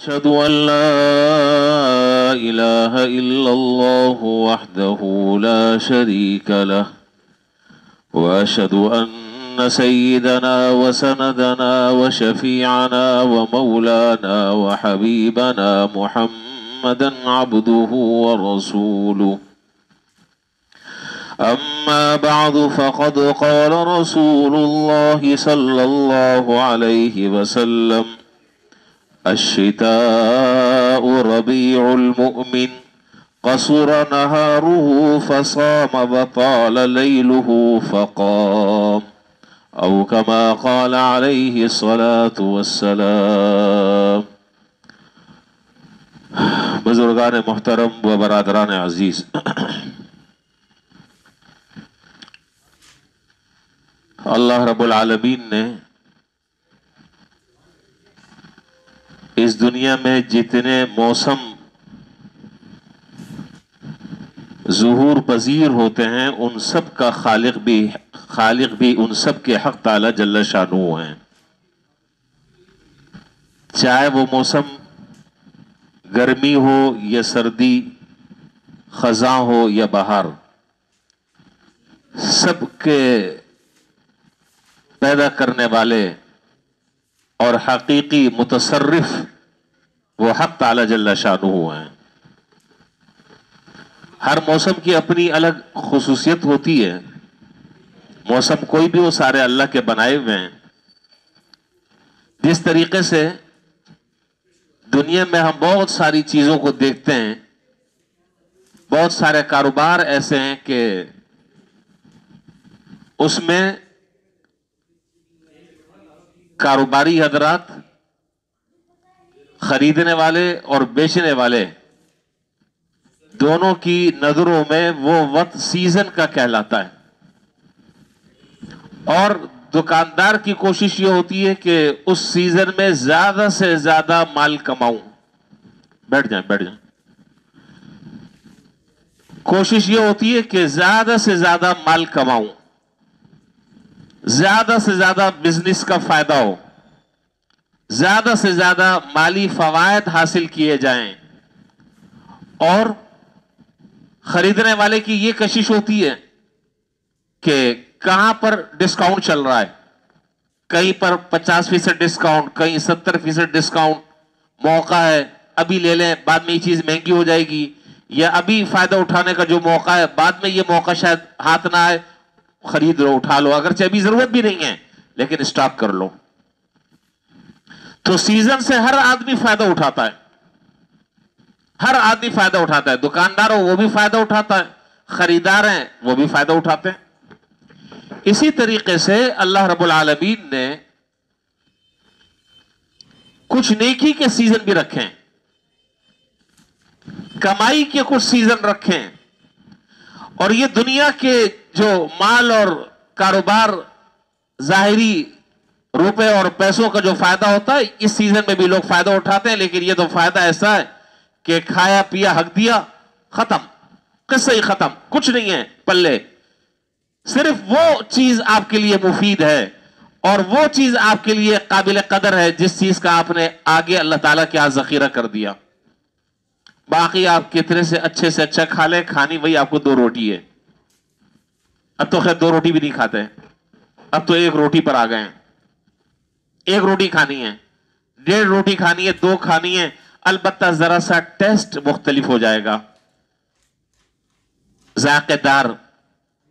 أشهد أن لا إله إلا الله وحده لا شريك له وأشهد أن سيدنا وسندنا وشفيعنا ومولانا وحبيبنا محمدا عبده ورسوله. أما بعد فقد قال رسول الله صلى الله عليه وسلم: الشتاء ربيع المؤمن قصر نهاره فصام وطال ليله فقام، أو كما قال عليه الصلاة والسلام. بزرگان محترم و برادران عزیز، اللہ رب العالمین نے اس دنیا میں جتنے موسم ظہور پذیر ہوتے ہیں ان سب کا خالق بھی ان سب کے حق تعالی جل شانہ ہیں. چاہے وہ موسم گرمی ہو یا سردی، خزاں ہو یا بہار، سب کے پیدا کرنے والے اور حقیقی متصرف وہ حق تعالی جل شانہ ہیں. ہر موسم کی اپنی الگ خصوصیت ہوتی ہے. موسم کوئی بھی وہ سارے اللہ کے بنائے ہوئے ہیں. جس طریقے سے دنیا میں ہم بہت ساری چیزوں کو دیکھتے ہیں، بہت سارے کاروبار ایسے ہیں کہ اس میں کاروباری حضرات، خریدنے والے اور بیچنے والے دونوں کی نظروں میں وہ وقت سیزن کا کہلاتا ہے، اور دکاندار کی کوشش یہ ہوتی ہے کہ اس سیزن میں زیادہ سے زیادہ مال کماؤں. بیٹھ جائیں. کوشش یہ ہوتی ہے کہ زیادہ سے زیادہ مال کماؤں، زیادہ سے زیادہ بزنس کا فائدہ ہو، زیادہ سے زیادہ مالی فوائد حاصل کیے جائیں. اور خریدنے والے کی یہ کوشش ہوتی ہے کہ کہاں پر ڈسکاؤنٹ چل رہا ہے، کہیں پر 50% ڈسکاؤنٹ، کہیں 70% ڈسکاؤنٹ، موقع ہے ابھی لے لیں بعد میں یہ چیز مہنگی ہو جائے گی، یا ابھی فائدہ اٹھانے کا جو موقع ہے بعد میں یہ موقع شاید ہاتھ نہ آئے، خرید لو، اٹھا لو، اگرچہ ابھی ضرورت بھی نہیں ہے لیکن اسٹاک کر لو. تو سیزن سے ہر آدمی فائدہ اٹھاتا ہے، ہر آدمی فائدہ اٹھاتا ہے. دکاندار ہو وہ بھی فائدہ اٹھاتا ہے، خریدار ہیں وہ بھی فائدہ اٹھاتے ہیں. اسی طریقے سے اللہ رب العالمین نے کچھ نیکی کے سیزن بھی رکھے ہیں، کمائی کے کچھ سیزن رکھے ہیں. اور یہ دنیا کے جو مال اور کاروبار، ظاہری روپے اور پیسوں کا جو فائدہ ہوتا ہے، اس سیزن میں بھی لوگ فائدہ اٹھاتے ہیں. لیکن یہ تو فائدہ ایسا ہے کہ کھایا پیا حق دیا، ختم، قصہ ہی ختم، کچھ نہیں ہے پلے. صرف وہ چیز آپ کے لیے مفید ہے اور وہ چیز آپ کے لیے قابل قدر ہے جس چیز کا آپ نے آگے اللہ تعالیٰ کے ہاں ذخیرہ کر دیا. باقی آپ کتنے سے اچھا کھا لیں، کھانی وہی آپ کو 2 روٹی ہے. اب تو خیر 2 روٹی بھی نہیں کھاتے ہیں، اب تو 1 روٹی پر آ گئے ہیں. 1 روٹی کھانی ہے، 1.5 روٹی کھانی ہے، 2 کھانی ہے. البتہ ذرا سا ٹیسٹ مختلف ہو جائے گا. ذائقہ دار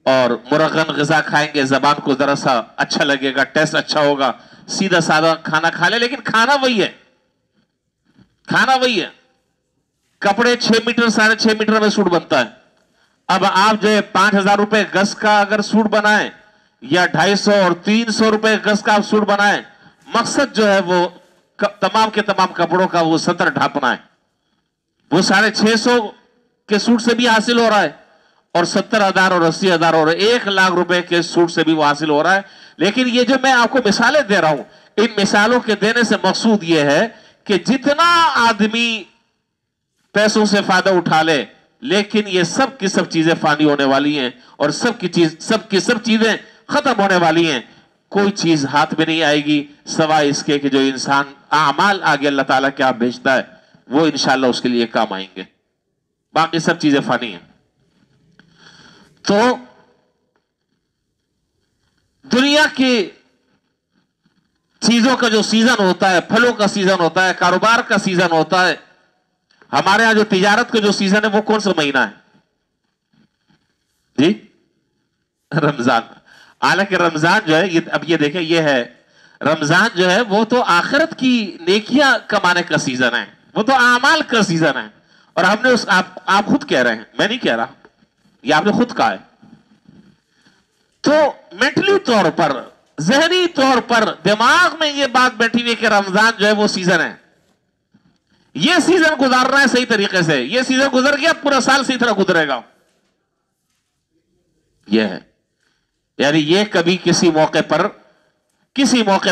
اور مرغن غذا کھائیں گے، زبان کو ذرا سا اچھا لگے گا، ٹیسٹ اچھا ہوگا. سیدھا سادہ کھانا کھا لے لیکن کھانا وہی ہے، کھانا وہی ہے. کپڑے 6 میٹر 6.5 میٹر میں سوٹ بنتا ہے. اب آپ جو ہے 5,000 روپے گز کا اگر سوٹ بنائیں یا 250 اور 300 روپے گز کا آپ سوٹ بنائیں، مقصد جو ہے وہ تمام کے تمام کپڑوں کا وہ سطر ڈھانپنا ہے. وہ 650 کے سوٹ سے بھی حاصل ہو رہا ہے اور 70,000 اور 80,000 اور 1,00,000 روپے کے سوٹ سے بھی وہ حاصل ہو رہا ہے. لیکن یہ جو میں آپ کو مثالیں دے رہا ہوں، ان مثالوں کے دینے سے مقصود یہ ہے کہ جتنا آدمی پیسوں سے فائدہ اٹھا لے، لیکن یہ سب کی سب چیزیں فانی ہونے والی ہیں اور سب کی سب چیزیں ختم ہونے والی ہیں. کوئی چیز ہاتھ میں نہیں آئے گی سوائے اس کے کہ جو انسان اعمال آگے اللہ تعالیٰ کیا بھیجتا ہے وہ انشاءاللہ اس کے لیے کام آئیں گے، باقی سب چیزیں فانی ہیں۔ تو دنیا کی چیزوں کا جو سیزن ہوتا ہے، پھلوں کا سیزن ہوتا ہے، کاروبار کا سیزن ہوتا ہے، ہمارے ہاں جو تجارت کا جو سیزن ہے وہ کون سا مہینہ ہے جی؟ رمضان۔ حالانکہ رمضان جو ہے، اب یہ دیکھیں، یہ ہے رمضان جو ہے وہ تو آخرت کی نیکیاں کمانے کا سیزن ہے، وہ تو اعمال کا سیزن ہے، اور ہم نے آپ خود کہہ رہے ہیں، میں نہیں کہہ رہا، یہ آپ نے خود کہا ہے۔ تو مینٹلی طور پر، ذہنی طور پر دماغ میں یہ بات بیٹھی ہوئی کہ رمضان جو ہے وہ سیزن ہے، یہ سیزن گزارنا ہے صحیح طریقے سے، یہ سیزن گزر گیا پورا سال صحیح طرح گزرے گا، یہ ہے۔ یعنی یہ کبھی کسی موقع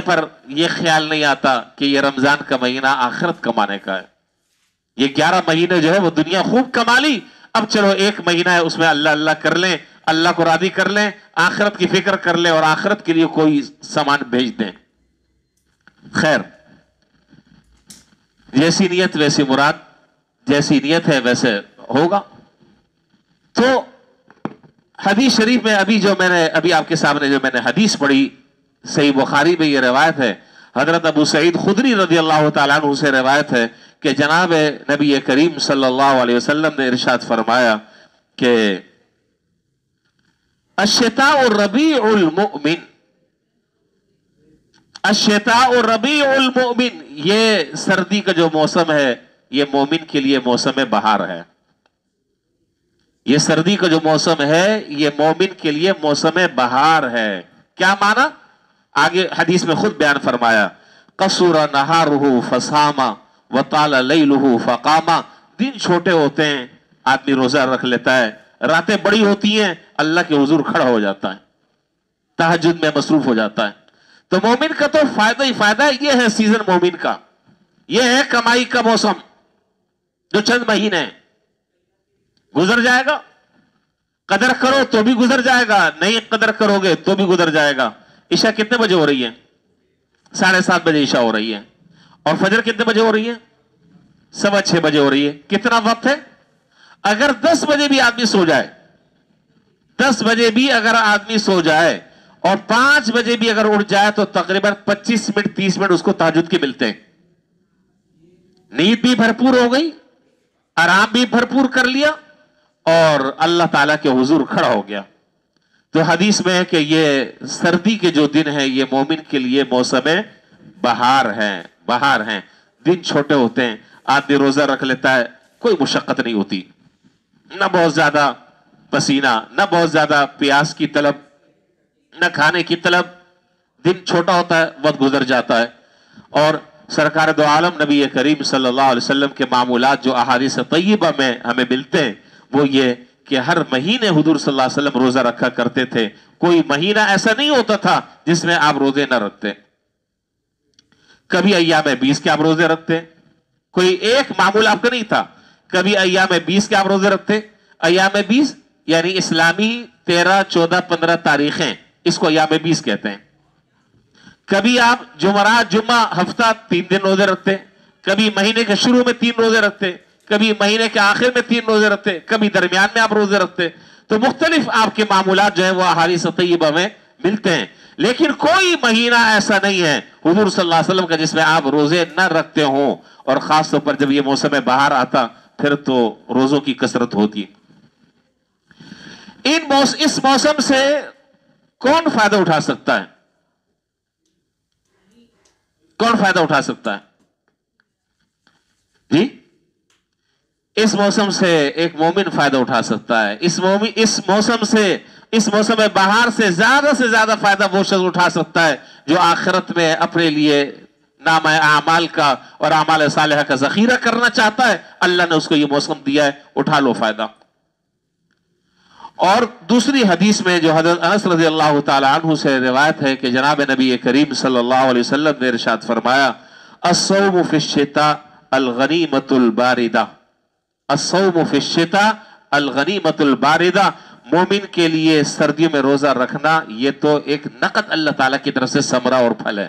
پر یہ خیال نہیں آتا کہ یہ رمضان کا مہینہ آخرت کمانے کا ہے، یہ 11 مہینے جو ہے وہ دنیا خوب کما لی، اب چلو ایک مہینہ ہے اس میں اللہ اللہ کر لیں، اللہ کو راضی کر لیں، آخرت کی فکر کر لیں اور آخرت کے لیے کوئی سامان بھیج دیں۔ خیر، جیسی نیت ویسی مراد، جیسی نیت ہے ویسے ہوگا۔ تو حدیث شریف میں ابھی آپ کے سامنے جو میں نے حدیث پڑھی، صحیح بخاری میں یہ روایت ہے، حضرت ابو سعید خدری رضی اللہ تعالیٰ عنہ سے روایت ہے کہ جناب نبی کریم صلی اللہ علیہ وسلم نے ارشاد فرمایا کہ الشتاء ربیع المؤمن، الشتاء ربیع المؤمن، یہ سردی کا جو موسم ہے یہ مومن کے لیے موسم بہار ہے، یہ سردی کا جو موسم ہے یہ مومن کے لیے موسم بہار ہے۔ کیا معنی؟ آگے حدیث میں خود بیان فرمایا، قصر نہارہ فصام وطال لیلہ فقام، دن چھوٹے ہوتے ہیں آدمی روزہ رکھ لیتا ہے، راتیں بڑی ہوتی ہیں اللہ کے حضور کھڑا ہو جاتا ہے، تہجد میں مصروف ہو جاتا ہے۔ تو مومن کا تو فائدہ ہی فائدہ ہے، یہ ہے سیزن مومن کا، یہ ہے کمائی کا موسم جو چند مہینے ہیں، گزر جائے گا، قدر کرو تو بھی گزر جائے گا، نہیں قدر کرو گے تو بھی گزر جائے گا۔ عشاء کتنے بجے ہو رہی ہے؟ 7:30 بجے عشاء ہو رہی ہے، اور فجر کتنے بجے ہو رہی ہے؟ 6:15 بجے ہو رہی ہے۔ کتنا وقت ہے؟ اگر 10 بجے بھی آدمی سو جائے، 10 بجے بھی اگر آدمی سو جائے اور 5 بجے بھی اگر اٹھ جائے تو تقریباً 25 منٹ 30 منٹ اس کو تہجد کے ملتے ہیں، نیند بھی بھرپور ہو گئی، آرام بھی بھرپور کر لیا اور اللہ تعالیٰ کے حضور کھڑا ہو گیا۔ تو حدیث میں ہے کہ یہ سردی کے جو دن ہیں یہ مومن کے لیے موسم بہار ہیں، دن چھوٹے ہوتے ہیں، آدمی روزہ رکھ لیتا ہے، کوئی مشقت نہیں ہوتی، نہ بہت زیادہ پسینہ، نہ بہت زیادہ پیاس کی طلب، نہ کھانے کی طلب، دن چھوٹا ہوتا ہے، وقت گزر جاتا ہے۔ اور سرکار دو عالم نبی کریم صلی اللہ علیہ وسلم کے معمولات جو احادیث طیبہ میں ہمیں ملتے ہیں وہ یہ کہ ہر مہینے حضور صلی اللہ علیہ وسلم روزہ رکھا کرتے تھے، کوئی مہینہ ایسا نہیں ہوتا تھا جس میں آپ روزے نہ رکھتے، کبھی ایام 20 کے آپ روزے رکھتے، کوئی ایک معمول آپ کا نہیں تھا، کبھی ایام 20 کے آپ روزے رکھتے، ایام 20 یعنی اسلامی 13 14 15 تاریخیں، اس کو ایام 20 کہتے ہیں۔ کبھی آپ جمعرات جمعہ ہفتہ 3 دن روزے رکھتے، کبھی مہینے کے شروع میں 3 روزے رکھتے، کبھی مہینے کے آخر میں 3 روزے رکھتے، کبھی درمیان میں آپ روزے رکھتے۔ تو مختلف آپ کے معمولات جو ہیں وہ احادیث طیبہ میں ملتے ہیں، لیکن کوئی مہینہ ایسا نہیں ہے حضور صلی اللہ علیہ وسلم کا جس میں آپ روزے نہ رکھتے ہوں، اور خاص طور پر جب یہ موسم بہار آتا پھر تو روزوں کی کثرت ہوتی۔ اس موسم سے کون فائدہ اٹھا سکتا ہے؟ کون فائدہ اٹھا سکتا ہے جی؟ اس موسم سے ایک مومن فائدہ اٹھا سکتا ہے، اس موسم بہار سے زیادہ فائدہ وہ شخص اٹھا سکتا ہے جو آخرت میں اپنے لیے نام اعمال کا اور اعمال صالحہ کا ذخیرہ کرنا چاہتا ہے، اللہ نے اس کو یہ موسم دیا ہے، اٹھا لو فائدہ۔ اور دوسری حدیث میں جو حضرت انس رضی اللہ تعالی عنہ سے روایت ہے کہ جناب نبی کریم صلی اللہ علیہ وسلم نے ارشاد فرمایا، الصوم فی الشتاء الغنیمۃ الباردہ، الصوم فی الشتاء الغنیمۃ الباردہ، مومن کے لیے سردیوں میں روزہ رکھنا یہ تو ایک نقد اللہ تعالیٰ کی طرف سے ثمرہ اور پھل ہے۔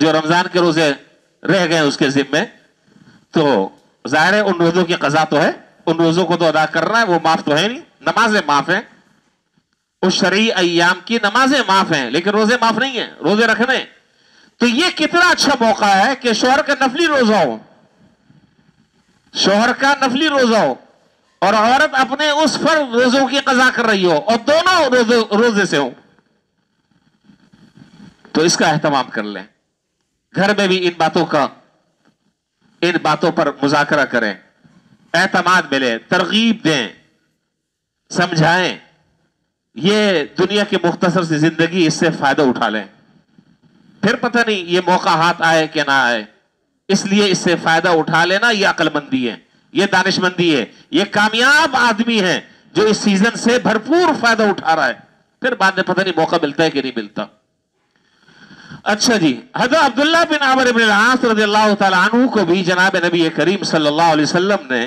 جو رمضان کے روزے رہ گئے اس کے ذمے، تو ظاہر ہے ان روزوں کی قضا تو ہے، ان روزوں کو تو ادا کرنا ہے، وہ معاف تو ہے نہیں، نمازیں معاف ہیں، اس شرعی ایام کی نمازیں معاف ہیں، لیکن روزے معاف نہیں ہیں، روزے رکھنے۔ تو یہ کتنا اچھا موقع ہے کہ شوہر کا نفلی روزہ ہو، شوہر کا نفلی روزہ ہو اور عورت اپنے اس فرض روزوں کی قضا کر رہی ہو اور دونوں روزے سے ہوں، تو اس کا اہتمام کر لیں۔ گھر میں بھی ان باتوں پر مذاکرہ کریں، اعتماد ملے، ترغیب دیں، سمجھائیں، یہ دنیا کی مختصر سی زندگی، اس سے فائدہ اٹھا لیں، پھر پتہ نہیں یہ موقع ہاتھ آئے کہ نہ آئے، اس لیے اس سے فائدہ اٹھا لینا یہ عقل مندی ہے، یہ دانش مندی ہے، یہ کامیاب آدمی ہے جو اس سیزن سے بھرپور فائدہ اٹھا رہا ہے، پھر بعد میں پتہ نہیں موقع ملتا ہے کہ نہیں ملتا۔ اچھا جی، حضرت عبداللہ بن عمرو بن العاص رضی اللہ تعالیٰ عنہ کو بھی جناب نبی کریم صلی اللہ علیہ وسلم نے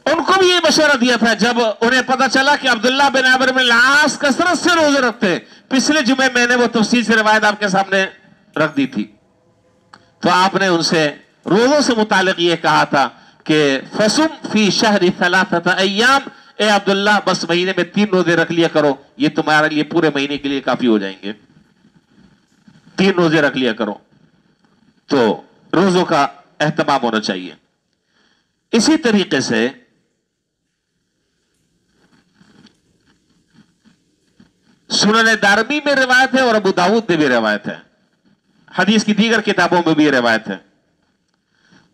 ان کو بھی یہ مشورہ دیا تھا جب انہیں پتا چلا کہ عبداللہ بن عمرو بن العاص کثرت سے روزے رکھتے ہیں۔ پچھلے جمعے میں نے وہ تفصیل سے روایت آپ کے سامنے رکھ دی تھی، تو آپ نے ان سے روزوں سے متعلق یہ کہا تھا کہ فَصُمْ فِي شَهْرِ ثَلَاثَةَ أَيَّامٍ، اے عبداللہ بس مہینے میں 3 روزے رکھ لیا کرو، یہ تمہارے لیے پورے مہینے کے لیے کافی ہو جائیں گے، 3 روزے رکھ لیا کرو۔ تو روزوں کا اہتمام ہونا چاہیے۔ اسی طریقے سے سنن دارمی میں روایت ہے اور ابو داؤد میں بھی روایت ہے، حدیث کی دیگر کتابوں میں بھی روایت ہے۔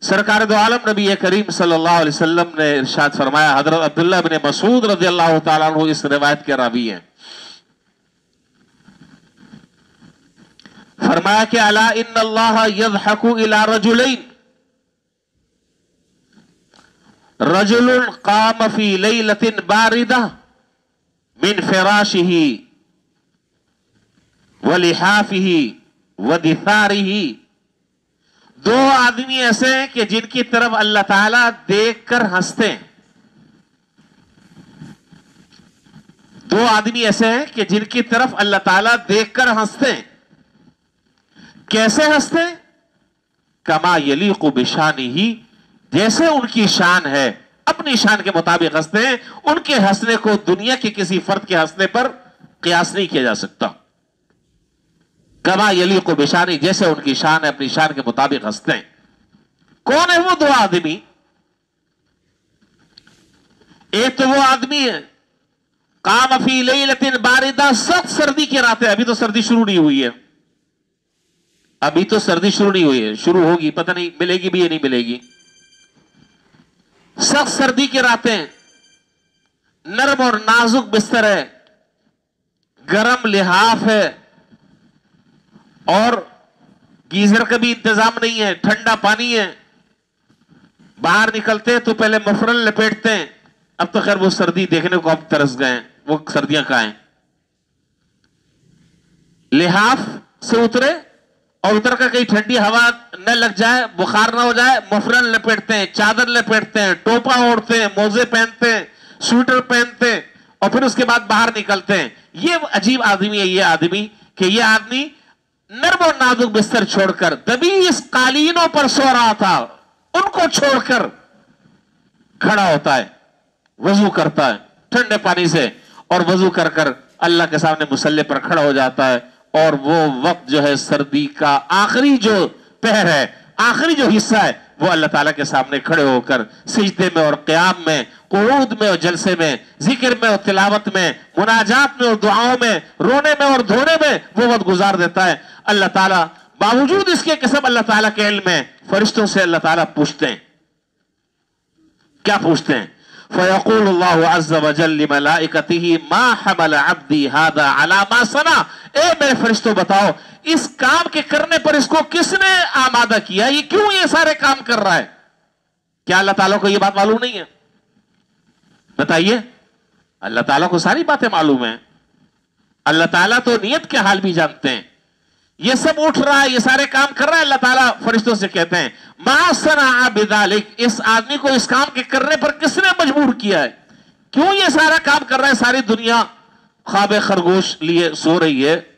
سرکار دو عالم نبی کریم صلی اللہ علیہ وسلم نے ارشاد فرمایا، حضرت عبداللہ بن مسعود رضی اللہ تعالیٰ عنہ اس روایت کے راوی ہیں، فرمایا کہ الا ان اللہ یضحک الی رجلین، رجل قام فی لیلۃ باردہ من فراشہ ولحافہ ودثارہ، 2 آدمی ایسے ہیں کہ جن کی طرف اللہ تعالیٰ دیکھ کر ہنستے ہیں، 2 آدمی ایسے ہیں کہ جن کی طرف اللہ تعالیٰ دیکھ کر ہنستے ہیں۔ کیسے ہنستے ہیں؟ کما یلیق بشانہ، جیسے ان کی شان ہے اپنی شان کے مطابق ہنستے ہیں، ان کے ہنسنے کو دنیا کے کسی فرد کے ہنسنے پر قیاس نہیں کیا جا سکتا۔ کما یلیق بشانی، جیسے ان کی شان ہے اپنی شان کے مطابق ہنستے ہیں۔ کون ہے وہ 2 آدمی؟ ایک تو وہ آدمی ہے قام فی لیلۃ باردہ، سخت سردی کی رات ہے، ابھی تو سردی شروع نہیں ہوئی ہے، ابھی تو سردی شروع نہیں ہوئی ہے، شروع ہوگی، پتہ نہیں ملے گی بھی یا نہیں ملے گی۔ سخت سردی کی راتیں، نرم اور نازک بستر ہے، گرم لحاف ہے اور گیزر کا بھی انتظام نہیں ہے، ٹھنڈا پانی ہے، باہر نکلتے ہیں تو پہلے مفرل لپیٹتے ہیں، اب تو خیر وہ سردی دیکھنے کو اب ترس گئے ہیں، وہ سردیاں کہاں ہیں۔ لحاف سے اترے اور اتر کر کہیں ٹھنڈی ہوا نہ لگ جائے، بخار نہ ہو جائے، مفرل لپیٹتے ہیں، چادر لپیٹتے ہیں، ٹوپا اوڑھتے ہیں، موزے پہنتے ہیں، سویٹر پہنتے ہیں، اور پھر اس کے بعد باہر نکلتے ہیں۔ یہ عجیب آدمی ہے یہ آدمی، کہ یہ آدمی نرم اور نازک بستر چھوڑ کر دبیس قالینوں پر سو رہا تھا، ان کو چھوڑ کر کھڑا ہوتا ہے، وضو کرتا ہے ٹھنڈے پانی سے، اور وضو کر کر اللہ کے سامنے مصلی پر کھڑا ہو جاتا ہے، اور وہ وقت جو ہے سردی کا آخری جو پہر ہے، آخری جو حصہ ہے، وہ اللہ تعالیٰ کے سامنے کھڑے ہو کر سجدے میں اور قیام میں، قعود میں اور جلسے میں، ذکر میں اور تلاوت میں، مناجات میں اور دعاؤں میں، رونے میں اور دھونے میں وہ وقت گزار دیتا ہے۔ اللہ تعالیٰ باوجود اس کے قسم اللہ تعالیٰ کے علم میں فرشتوں سے اللہ تعالیٰ پوچھتے ہیں، کیا پوچھتے ہیں؟ فَيَقُولُ اللَّهُ عَزَّ وَجَلَّ لِمَلَائِكَتِهِ مَا حَمَلَ عَبْدِي هَذَا عَلَى مَا صَنَعَ، اے میرے فرشتوں بتاؤ اس کام کے کرنے پر اس کو کس نے آمادہ کیا، یہ کیوں یہ سارے کام کر رہا ہے؟ کیا اللہ تعالیٰ کو یہ بات معلوم نہیں ہے؟ بتائیے، اللہ تعالیٰ کو ساری باتیں معلوم ہیں، اللہ تعالیٰ تو نیت کے حال بھی جانتے ہیں۔ یہ سب اٹھ رہا ہے، یہ سارے کام کر رہا ہے، اللہ تعالیٰ فرشتوں سے کہتے ہیں ما صنع بذلک، اس آدمی کو اس کام کے کرنے پر کس نے مجبور کیا ہے، کیوں یہ سارا کام کر رہا ہے؟ ساری دنیا خواب خرگوش لیے سو رہی ہے،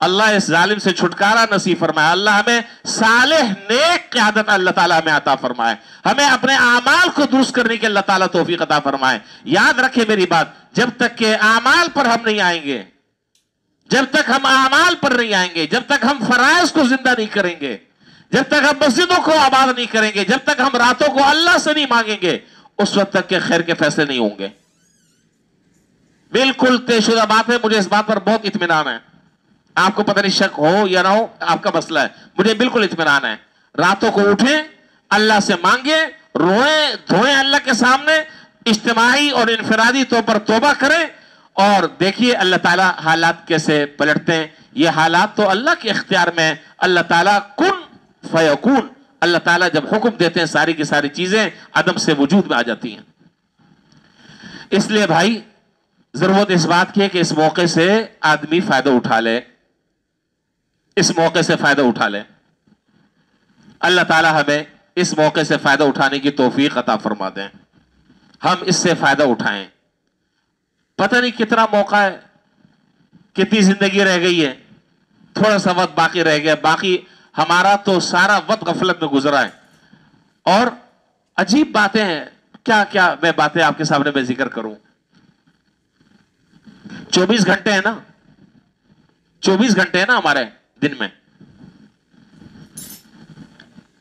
اللہ اس ظالم سے چھٹکارا نصیب فرمائے. اللہ ہمیں صالح نیک قیادت اللہ تعالیٰ ہمیں عطا فرمائے. ہمیں اپنے اعمال کو درست کرنے کے اللہ تعالیٰ توفیق عطا فرمائے. یاد رکھے میری بات, جب تک کہ اعمال پر ہم نہیں آئیں گے, جب تک ہم اعمال پر نہیں آئیں گے, جب تک ہم فرائض کو زندہ نہیں کریں گے, جب تک ہم مسجدوں کو آباد نہیں کریں گے, جب تک ہم راتوں کو اللہ سے نہیں مانگیں گے, اس وقت تک کہ خیر کے فیصلے نہیں ہوں گے. بالکل طے شدہ بات ہے. مجھے اس بات پر بہت اطمینان ہے. آپ کو پتہ نہیں شک ہو یا نہ ہو, آپ کا مسئلہ ہے. مجھے بالکل اطمینان ہے. راتوں کو اٹھیں, اللہ سے مانگیں, روئیں دھوئیں اللہ کے سامنے, اجتماعی اور انفرادی طور پر توبہ کریں, اور دیکھیے اللہ تعالیٰ حالات کیسے پلٹتے ہیں. یہ حالات تو اللہ کے اختیار میں. اللہ تعالیٰ کن فیکون, اللہ تعالیٰ جب حکم دیتے ہیں ساری کی ساری چیزیں عدم سے وجود میں آ جاتی ہیں. اس لیے بھائی ضرورت اس بات کی ہے کہ اس موقع سے آدمی فائدہ اٹھا لے, اس موقع سے فائدہ اٹھا لے. اللہ تعالیٰ ہمیں اس موقع سے فائدہ اٹھانے کی توفیق عطا فرما دیں. ہم اس سے فائدہ اٹھائیں. پتہ نہیں کتنا موقع ہے, کتنی زندگی رہ گئی ہے, تھوڑا سا وقت باقی رہ گیا. باقی ہمارا تو سارا وقت غفلت میں گزرا ہے. اور عجیب باتیں ہیں, کیا کیا میں باتیں آپ کے سامنے میں ذکر کروں. 24 گھنٹے ہیں نا, 24 گھنٹے ہیں نا ہمارے دن میں.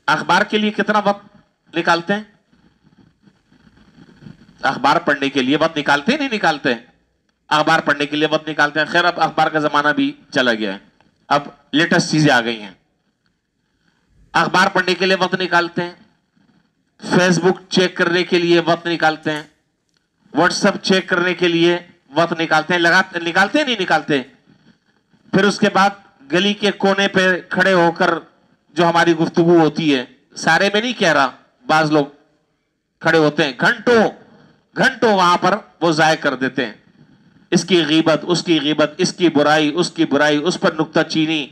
اخبار کے لیے کتنا وقت نکالتے ہیں؟ اخبار پڑھنے کے لیے وقت نکالتے ہیں نہیں نکالتے؟ اخبار پڑھنے کے لیے وقت نکالتے ہیں. خیر اب اخبار کا زمانہ بھی چلا گیا ہے, اب لیٹسٹ چیزیں آ گئی ہیں. اخبار پڑھنے کے لیے وقت نکالتے ہیں, فیس بک چیک کرنے کے لیے وقت نکالتے ہیں, واٹس ایپ چیک کرنے کے لیے وقت نکالتے ہیں. نکالتے ہیں نہیں نکالتے؟ پھر اس کے بعد گلی کے کونے پہ کھڑے ہو کر جو ہماری گفتگو ہوتی ہے, سارے میں نہیں کہہ رہا, بعض لوگ کھڑے ہوتے ہیں گھنٹوں گھنٹوں وہاں پر وہ ضائع کر دیتے ہیں. اس کی غیبت, اس کی غیبت, اس کی برائی, اس کی برائی, اس پر نکتہ چینی,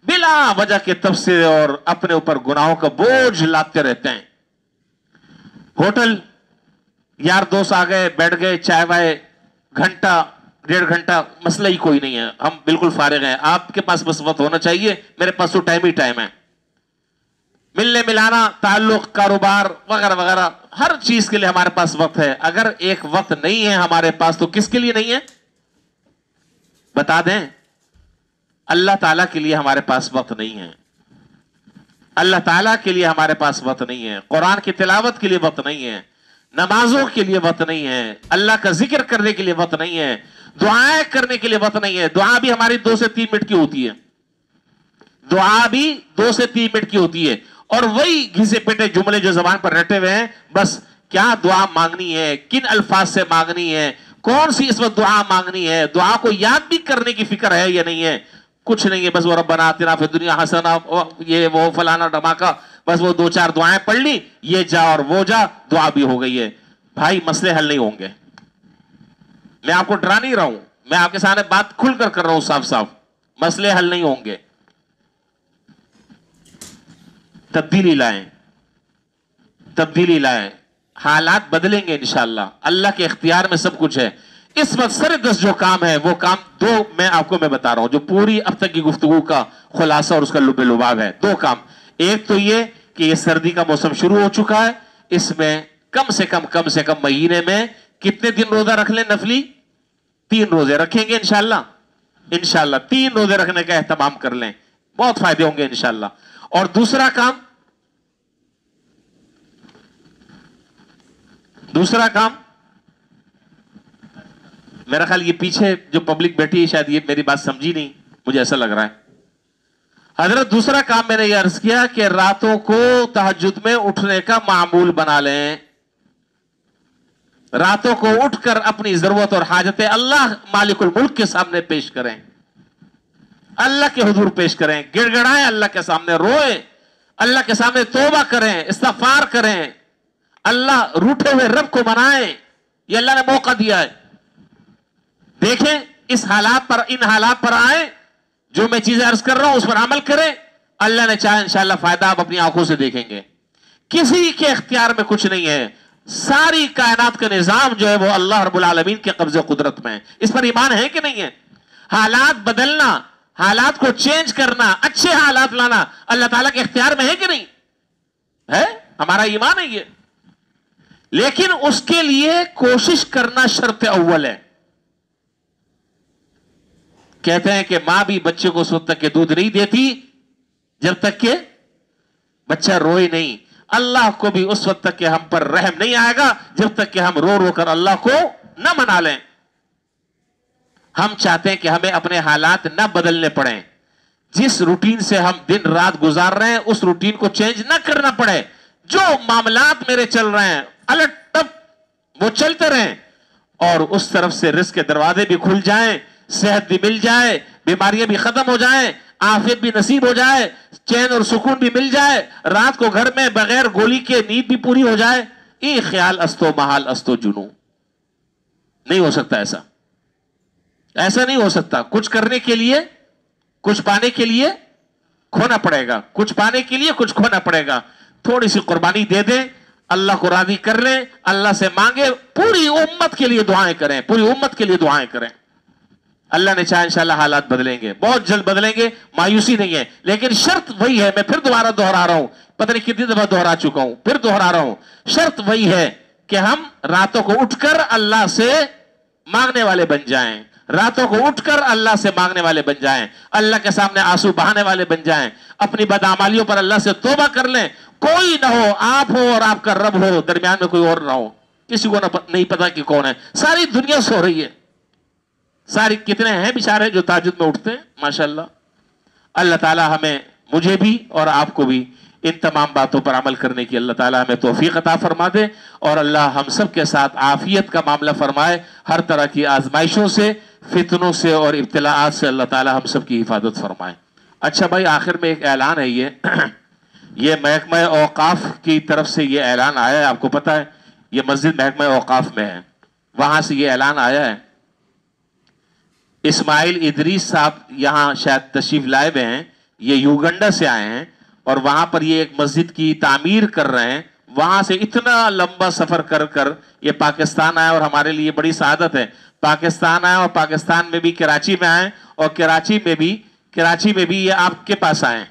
بلا وجہ کے تبصرے اور اپنے اوپر گناہوں کا بوجھ لاتے رہتے ہیں. ہوٹل یار دوست آ گئے, بیٹھ گئے, چائے وائے, گھنٹہ 1.5 گھنٹہ, مسئلہ ہی کوئی نہیں ہے, ہم بالکل فارغ ہیں. آپ کے پاس بس وقت ہونا چاہیے, میرے پاس تو ٹائم ہی ٹائم ہے. ملنے ملانا, تعلق, کاروبار وغیرہ وغیرہ, ہر چیز کے لیے ہمارے پاس وقت ہے. اگر ایک وقت نہیں ہے ہمارے پاس تو کس کے لیے نہیں ہے بتا دیں؟ اللہ تعالیٰ کے لیے ہمارے پاس وقت نہیں ہے. اللہ تعالیٰ کے لیے ہمارے پاس وقت نہیں ہے. قرآن کی تلاوت کے لیے وقت نہیں ہے, نمازوں کے لیے وقت نہیں ہے, اللہ کا ذکر کرنے کے لیے وقت نہیں ہے, دعائیں کرنے کے لیے وقت نہیں ہے. دعا بھی ہماری 2 سے 3 منٹ کی ہوتی ہے, دعا بھی 2 سے 3 منٹ کی ہوتی ہے. اور وہی گھسے پیٹے جملے جو زبان پر رٹے ہوئے ہیں, بس کیا دعا مانگنی ہے, کن الفاظ سے مانگنی ہے, کون سی اس وقت دعا مانگنی ہے, دعا کو یاد بھی کرنے کی فکر ہے یا نہیں ہے؟ کچھ نہیں ہے. بس وہ ربنا آتنا فی الدنیا حسنہ, یہ وہ فلانا دھماکہ, بس وہ 2-4 دعائیں پڑھ لی, یہ جا اور وہ جا, دعا بھی ہو گئی ہے. بھائی مسئلے حل نہیں ہوں گے. میں آپ کو ڈرا نہیں رہا ہوں, میں آپ کے سامنے بات کھل کر رہا ہوں صاف صاف. مسئلے حل نہیں ہوں گے. تبدیلی لائیں, تبدیلی لائیں, حالات بدلیں گے انشاءاللہ. اللہ کے اختیار میں سب کچھ ہے. اس وقت سر دست جو کام ہے وہ کام 2 میں آپ کو بتا رہا ہوں, جو پوری اب تک کی گفتگو کا خلاصہ اور اس کا لب لباب ہے. 2 کام. ایک تو یہ کہ یہ سردی کا موسم شروع ہو چکا ہے, اس میں کم سے کم مہینے میں کتنے دن روزہ رکھ لیں نفلی؟ 3 روزے رکھیں گے انشاءاللہ. انشاءاللہ 3 روزے رکھنے کا اہتمام کر لیں, بہت فائدے ہوں گے انشاءاللہ. اور دوسرا کام میرا خیال یہ پیچھے جو پبلک بیٹھی ہے شاید یہ میری بات سمجھی نہیں, مجھے ایسا لگ رہا ہے. حضرت دوسرا کام میں نے یہ عرض کیا کہ راتوں کو تہجد میں اٹھنے کا معمول بنا لیں. راتوں کو اٹھ کر اپنی ضرورت اور حاجتیں اللہ مالک الملک کے سامنے پیش کریں, اللہ کے حضور پیش کریں, گڑ گڑائیں اللہ کے سامنے, روئیں اللہ کے سامنے, توبہ کریں, استغفار کریں, اللہ روٹھے ہوئے رب کو منائیں. یہ اللہ نے موقع دیا ہے. دیکھیں ان حالات پر آئیں, جو میں چیزیں عرض کر رہا ہوں اس پر عمل کریں. اللہ نے چاہا انشاءاللہ فائدہ آپ اپنی آنکھوں سے دیکھیں گے. کسی کے اختیار میں کچھ نہیں ہے. ساری کائنات کا نظام جو ہے وہ اللہ رب العالمین کے قبضے قدرت میں ہے. اس پر ایمان ہے کہ نہیں ہے؟ حالات بدلنا, حالات کو چینج کرنا، اچھے حالات لانا اللہ تعالیٰ کے اختیار میں ہے کہ نہیں ہے؟ ہمارا ایمان ہے یہ، لیکن اس کے لیے کوشش کرنا شرط اول ہے۔ کہتے ہیں کہ ماں بھی بچے کو اس وقت تک کہ دودھ نہیں دیتی جب تک کہ بچہ روئے نہیں، اللہ کو بھی اس وقت تک کہ ہم پر رحم نہیں آئے گا جب تک کہ ہم رو رو کر اللہ کو نہ منا لیں۔ ہم چاہتے ہیں کہ ہمیں اپنے حالات نہ بدلنے پڑیں، جس روٹین سے ہم دن رات گزار رہے ہیں اس روٹین کو چینج نہ کرنا پڑے، جو معاملات میرے چل رہے ہیں الٹ ٹپ وہ چلتے رہیں، اور اس طرف سے رزق کے دروازے بھی کھل جائیں، صحت بھی مل جائے، بیماریاں بھی ختم ہو جائیں، عافیت بھی نصیب ہو جائے، چین اور سکون بھی مل جائے، رات کو گھر میں بغیر گولی کے نیند بھی پوری ہو جائے۔ یہ خیال استو محال استو جنو، نہیں ہو سکتا ایسا، ایسا نہیں ہو سکتا۔ کچھ کرنے کے لیے، کچھ پانے کے لیے کھونا پڑے گا، کچھ پانے کے لیے کچھ کھونا پڑے گا۔ تھوڑی سی قربانی دے دیں، اللہ کو راضی کر لیں، اللہ سے مانگے، پوری امت کے لیے دعائیں کریں، پوری امت کے لیے دعائیں کریں۔ اللہ نے چاہا انشاءاللہ حالات بدلیں گے، بہت جلد بدلیں گے، مایوسی نہیں ہے، لیکن شرط وہی ہے۔ میں پھر دوبارہ دہرا رہا ہوں، پتہ نہیں کتنی دفعہ دہرا چکا ہوں، پھر دہرا رہا ہوں، شرط وہی ہے کہ ہم راتوں کو اٹھ کر اللہ سے مانگنے والے بن جائیں، راتوں کو اٹھ کر اللہ سے مانگنے والے بن جائیں، اللہ کے سامنے آنسو بہانے والے بن جائیں، اپنی بدعمالیوں پر اللہ سے توبہ کر لیں۔ کوئی نہ ہو، آپ ہو اور آپ کا رب ہو، درمیان میں کوئی اور نہ ہو، کسی کو نہیں پتا کہ کون ہے، ساری دنیا سو رہی ہے، ساری کتنے ہیں بیچارے جو تہجد میں اٹھتے ہیں ماشاءاللہ۔ اللہ تعالی ہمیں، مجھے بھی اور آپ کو بھی ان تمام باتوں پر عمل کرنے کی اللہ تعالی ہمیں توفیق عطا فرما دے، اور اللہ ہم سب کے ساتھ عافیت کا معاملہ فرمائے، ہر طرح کی آزمائشوں سے، فتنوں سے اور ابتلاعات سے اللہ تعالی ہم سب کی حفاظت فرمائے۔ اچھا بھائی، آخر میں ایک اعلان ہے، یہ محکمہ اوقاف کی طرف سے یہ اعلان آیا ہے، آپ کو پتا ہے یہ مسجد محکمہ اوقاف میں ہے، وہاں سے یہ اعلان آیا ہے۔ اسماعیل ادریس صاحب یہاں شاید تشریف لائے ہوئے ہیں، یہ یوگنڈا سے آئے ہیں، اور وہاں پر یہ ایک مسجد کی تعمیر کر رہے ہیں، وہاں سے اتنا لمبا سفر کر کر یہ پاکستان آئے، اور ہمارے لیے بڑی سعادت ہے، پاکستان آئے اور پاکستان میں بھی کراچی میں آئے، اور کراچی میں بھی یہ آپ کے پاس آئے،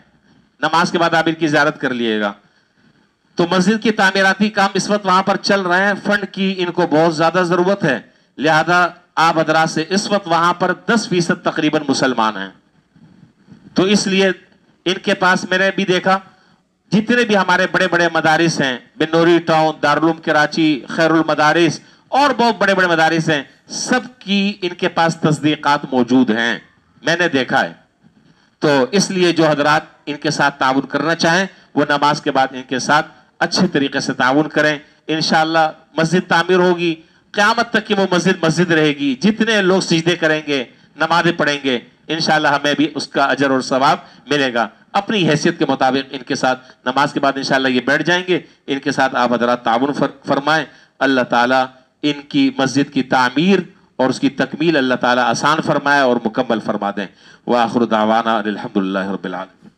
نماز کے بعد آپ ان کی زیارت کر لیے گا۔ تو مسجد کی تعمیراتی کام اس وقت وہاں پر چل رہے ہیں، فنڈ کی ان کو بہت زیادہ ضرورت ہے، لہذا آپ حضرات سے اس وقت وہاں پر 10% تقریباً مسلمان ہیں، تو اس لیے ان کے پاس میں نے بھی دیکھا جتنے بھی ہمارے بڑے بڑے مدارس ہیں، بنوری ٹاؤن، دارالعلوم کراچی، خیر المدارس اور بہت بڑے بڑے مدارس ہیں، سب کی ان کے پاس تصدیقات موجود ہیں، میں نے دیکھا ہے۔ تو اس لیے جو حضرات ان کے ساتھ تعاون کرنا چاہیں وہ نماز کے بعد ان کے ساتھ اچھے طریقے سے تعاون کریں، انشاءاللہ مسجد تعمیر ہوگی، قیامت تک کی وہ مسجد رہے گی، جتنے لوگ سجدے کریں گے، نمازیں پڑھیں گے، انشاءاللہ ہمیں بھی اس کا اجر اور ثواب ملے گا۔ اپنی حیثیت کے مطابق ان کے ساتھ نماز کے بعد انشاءاللہ یہ بیٹھ جائیں گے، ان کے ساتھ آپ حضرات تعاون فرمائیں، اللہ تعالیٰ ان کی مسجد کی تعمیر اور اس کی تکمیل اللہ تعالیٰ آسان فرمائے اور مکمل فرما دیں۔ وآخر دعوانا الحمدللہ رب العالمین۔